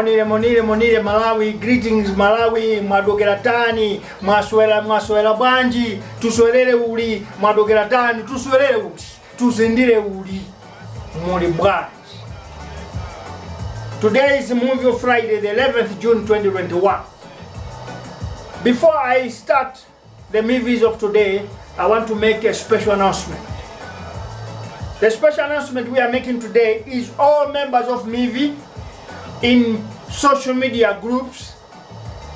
Monire Malawi, greetings Malawi, mwadogeratani, mwaswela banji, tuswelele uli, mwadogeratani, tuswelele uli, tusindile uli, muli bwanji. Today is Movie Friday, the 11th June 2021. Before I start the movies of today, I want to make a special announcement. The special announcement we are making today is all members of Muvi in social media groups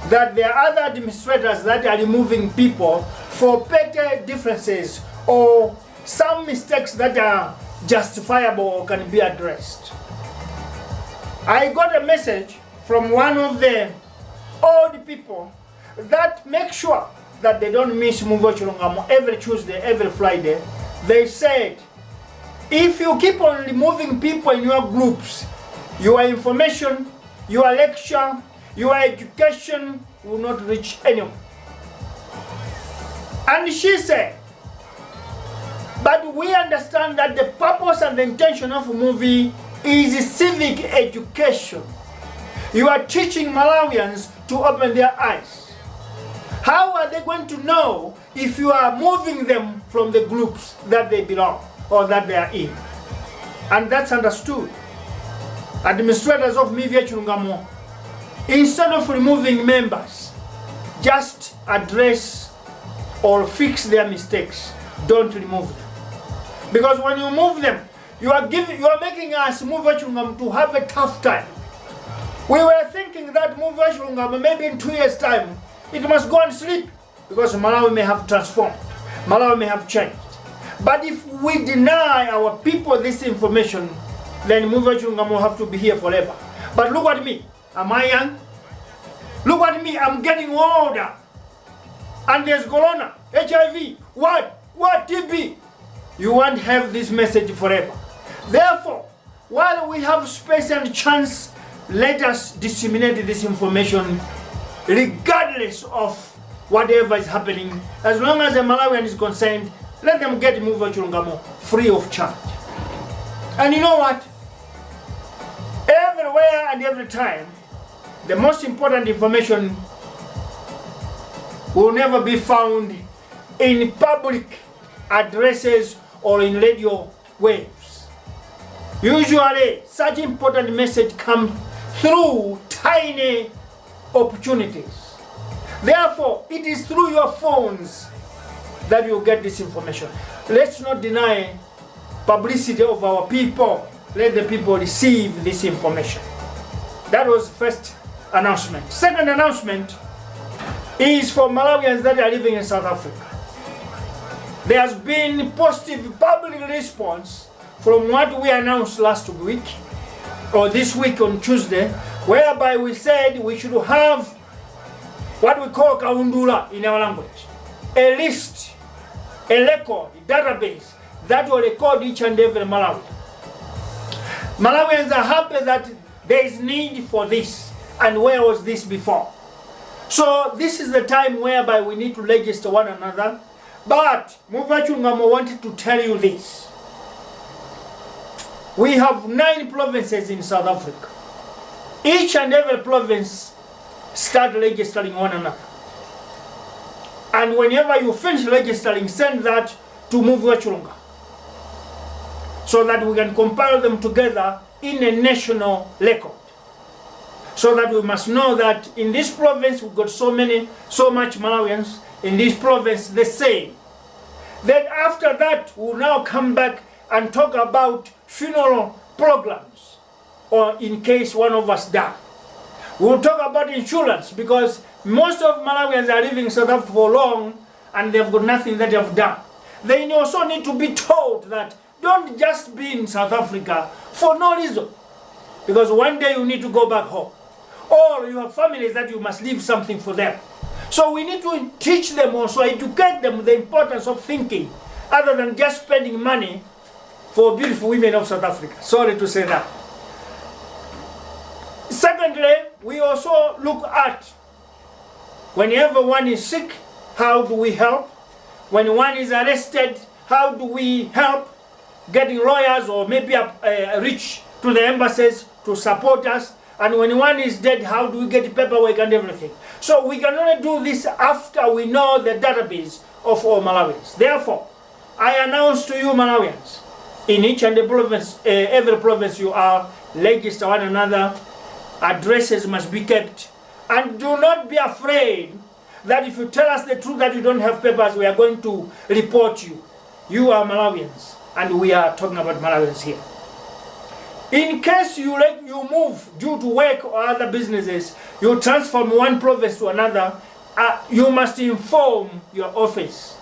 that there are other administrators that are removing people for petty differences or some mistakes that are justifiable or can be addressed. I got a message from one of the old people that make sure that they don't miss Muvi Wachilungamo every Tuesday, every Friday. They said, if you keep on removing people in your groups, your information, your lecture, your education will not reach anyone. And she said, but we understand that the purpose and the intention of Muvi is civic education. You are teaching Malawians to open their eyes. How are they going to know if you are moving them from the groups that they belong or that they are in? And that's understood. Administrators of Muvi Wachilungamo, instead of removing members, just address or fix their mistakes. Don't remove them. Because when you move them, you are making us Muvi Wachilungamo to have a tough time. We were thinking that Muvi Wachilungamo, maybe in 2 years' time, it must go and sleep because Malawi may have transformed. Malawi may have changed. But if we deny our people this information, then Muvi Wachilungamo will have to be here forever. But look at me. Am I young? Look at me. I'm getting older. And there's corona, HIV, what TB. You won't have this message forever. Therefore, while we have space and chance, let us disseminate this information regardless of whatever is happening. As long as a Malawian is concerned, let them get Muvi Wachilungamo free of charge. And you know what? Everywhere and every time, the most important information will never be found in public addresses or in radio waves. Usually, such important message comes through tiny opportunities. Therefore, it is through your phones that you get this information. Let's not deny publicity of our people. Let the people receive this information. That was the first announcement. Second announcement is for Malawians that are living in South Africa. There has been positive public response from what we announced last week, or this week on Tuesday, whereby we said we should have what we call kaundula in our language. A list, a record, a database that will record each and every Malawian. Malawians are happy that there is need for this, and where was this before? So this is the time whereby we need to register one another. But Muvi Wachilungamo wanted to tell you this. We have 9 provinces in South Africa. Each and every province start registering one another. And whenever you finish registering, send that to Muvi Wachilungamo, so that we can compile them together in a national record. So that we must know that in this province we've got so much Malawians, in this province the same. Then after that we'll now come back and talk about funeral programs, or in case one of us die. We'll talk about insurance, because most of Malawians are living in South Africa for long and they've got nothing that they've done. They also need to be told that don't just be in South Africa for no reason, because one day you need to go back home, or you have families that you must leave something for them. So we need to teach them, also educate them the importance of thinking other than just spending money for beautiful women of South Africa. Sorry to say that. Secondly, we also look at whenever one is sick, how do we help? When one is arrested, how do we help? Getting lawyers or maybe reach to the embassies to support us. And when one is dead, how do we get paperwork and everything? So we can only do this after we know the database of all Malawians. Therefore, I announce to you Malawians, in each and every province you are, register one another, addresses must be kept, and do not be afraid that if you tell us the truth that you don't have papers, we are going to report you. You are Malawians, and we are talking about Malawians here. In case you move due to work or other businesses, you transfer from one province to another, you must inform your office.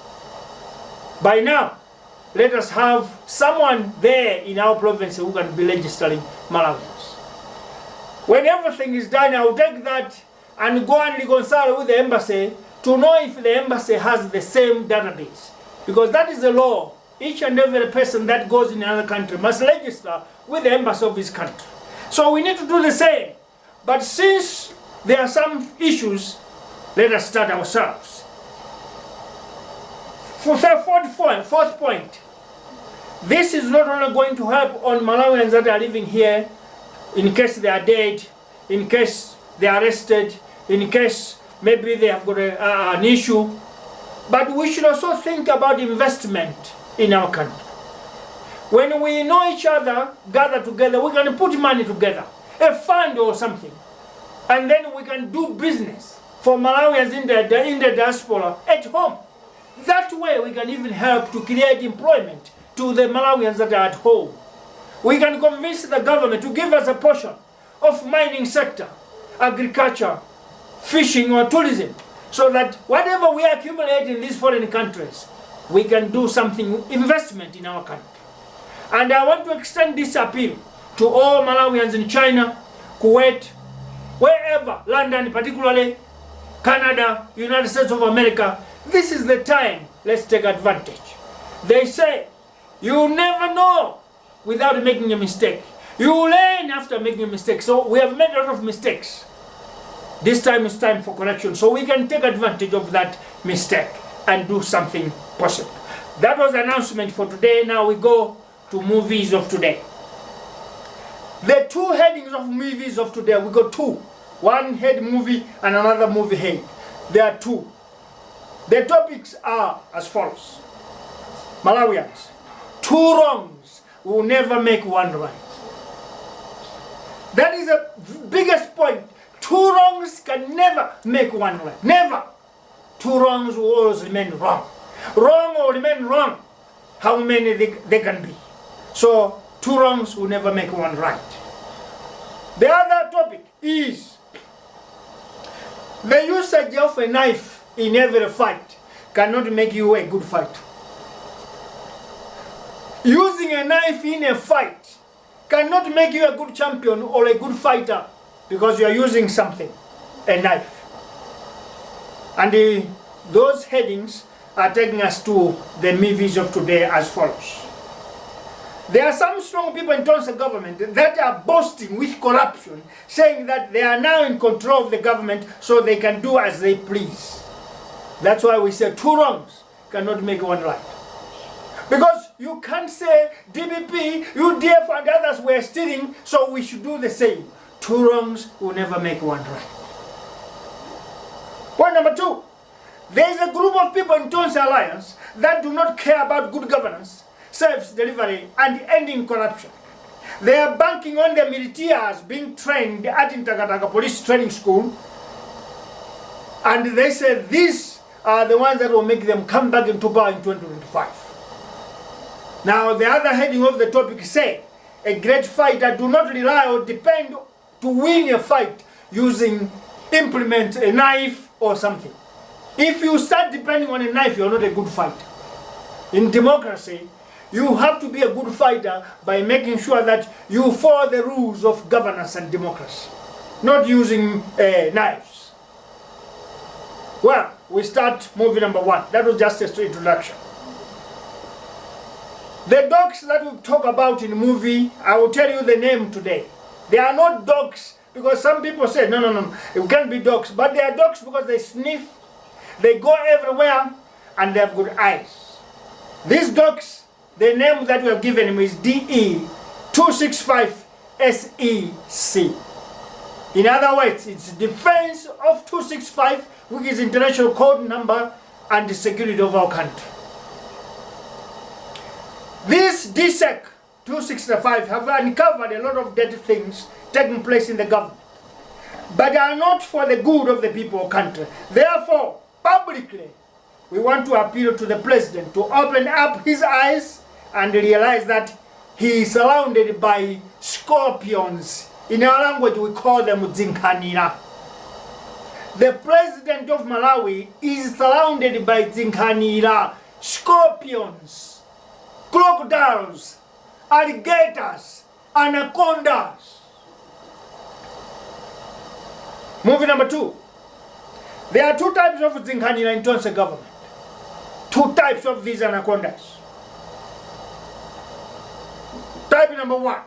By now, let us have someone there in our province who can be registering Malawians. When everything is done, I will take that and go and reconcile with the embassy to know if the embassy has the same database. Because that is the law. Each and every person that goes in another country must register with the embassy of his country. So we need to do the same. But since there are some issues, let us start ourselves. For the fourth point, this is not only going to help on Malawians that are living here in case they are dead, in case they are arrested, in case maybe they have got an issue, but we should also think about investment in our country. When we know each other, gather together, we can put money together, a fund or something, and then we can do business for Malawians in the diaspora at home. That way we can even help to create employment to the Malawians that are at home. We can convince the government to give us a portion of mining sector, agriculture, fishing or tourism, so that whatever we accumulate in these foreign countries, we can do something, investment in our country. And I want to extend this appeal to all Malawians in China, Kuwait, wherever, London particularly, Canada, United States of America. This is the time, let's take advantage. They say, you never know without making a mistake. You learn after making a mistake. So we have made a lot of mistakes. This time is time for correction. So we can take advantage of that mistake and do something possible. That was the announcement for today. Now we go to movies of today. The two headings of movies of today, we got two. One head movie and another movie head. There are two. The topics are as follows. Malawians, two wrongs will never make one right. That is the biggest point. Two wrongs can never make one right. Never. Two wrongs will always remain wrong. Wrong will remain wrong. How many they can be. So, two wrongs will never make one right. The other topic is the usage of a knife in every fight cannot make you a good fighter. Using a knife in a fight cannot make you a good champion or a good fighter because you are using something, a knife. And those headings are taking us to the movies of today as follows. There are some strong people in terms of government that are boasting with corruption, saying that they are now in control of the government so they can do as they please. That's why we say two wrongs cannot make one right. Because you can't say DBP, UDF and others were stealing, so we should do the same. Two wrongs will never make one right. Point number two, there is a group of people in Tonse Alliance that do not care about good governance, service delivery and ending corruption. They are banking on the militias being trained at Intakataka Police Training School, and they say these are the ones that will make them come back into power in 2025. Now the other heading of the topic say, a great fighter do not rely or depend to win a fight using implement, a knife or something. If you start depending on a knife, you're not a good fighter. In democracy, you have to be a good fighter by making sure that you follow the rules of governance and democracy, not using knives. Well, we start movie number one. That was just a introduction. The dogs that we talk about in the movie, I will tell you the name today. They are not dogs because some people say, no, it can't be dogs. But they are dogs because they sniff, they go everywhere, and they have good eyes. These dogs, the name that we have given him is DE265SEC. In other words, it's defense of 265, which is international code number, and the security of our country. This DSEC 265 have uncovered a lot of dirty things taking place in the government, but are not for the good of the people or country. Therefore, publicly, we want to appeal to the president to open up his eyes and realize that he is surrounded by scorpions. In our language, we call them zinkanira. The president of Malawi is surrounded by zinkanira, scorpions, crocodiles, alligators, anacondas. Movie number 2. There are 2 types of zinkanira in Tonse government. 2 types of these anacondas. Type number 1.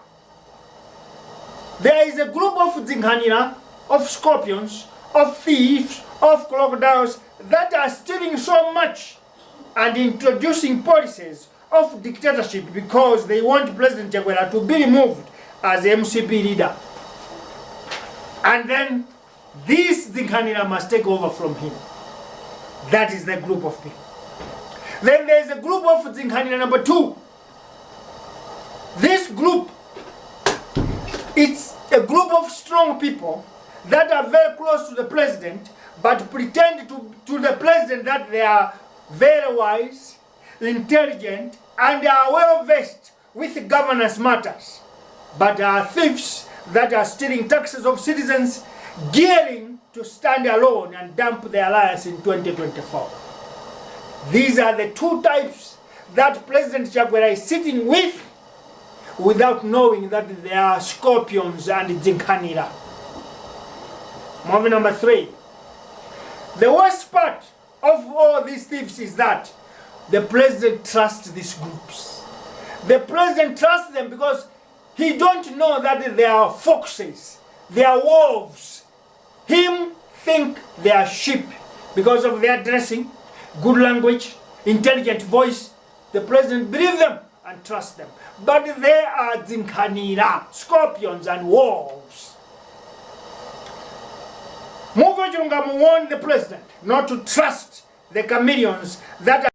There is a group of zinkanira, of scorpions, of thieves, of crocodiles that are stealing so much and introducing policies of dictatorship because they want President Chakwera to be removed as the MCP leader. And then this zinkanira must take over from him. That is the group of people. Then there is a group of zinkanira number 2. This group, it's a group of strong people that are very close to the president, but pretend to the president that they are very wise, intelligent, and are well versed with governance matters, but are thieves that are stealing taxes of citizens, gearing to stand alone and dump their alliance in 2024. These are the 2 types that President Chakwera is sitting with without knowing that they are scorpions and zinkanira. Movie number 3. The worst part of all these thieves is that the president trusts these groups. The president trusts them because he don't know that they are foxes, they are wolves. Him think they are sheep because of their dressing, good language, intelligent voice. The president believes them and trusts them. But they are zinkanira, scorpions and wolves. Muvi Wachilungamo warned the president not to trust the chameleons that are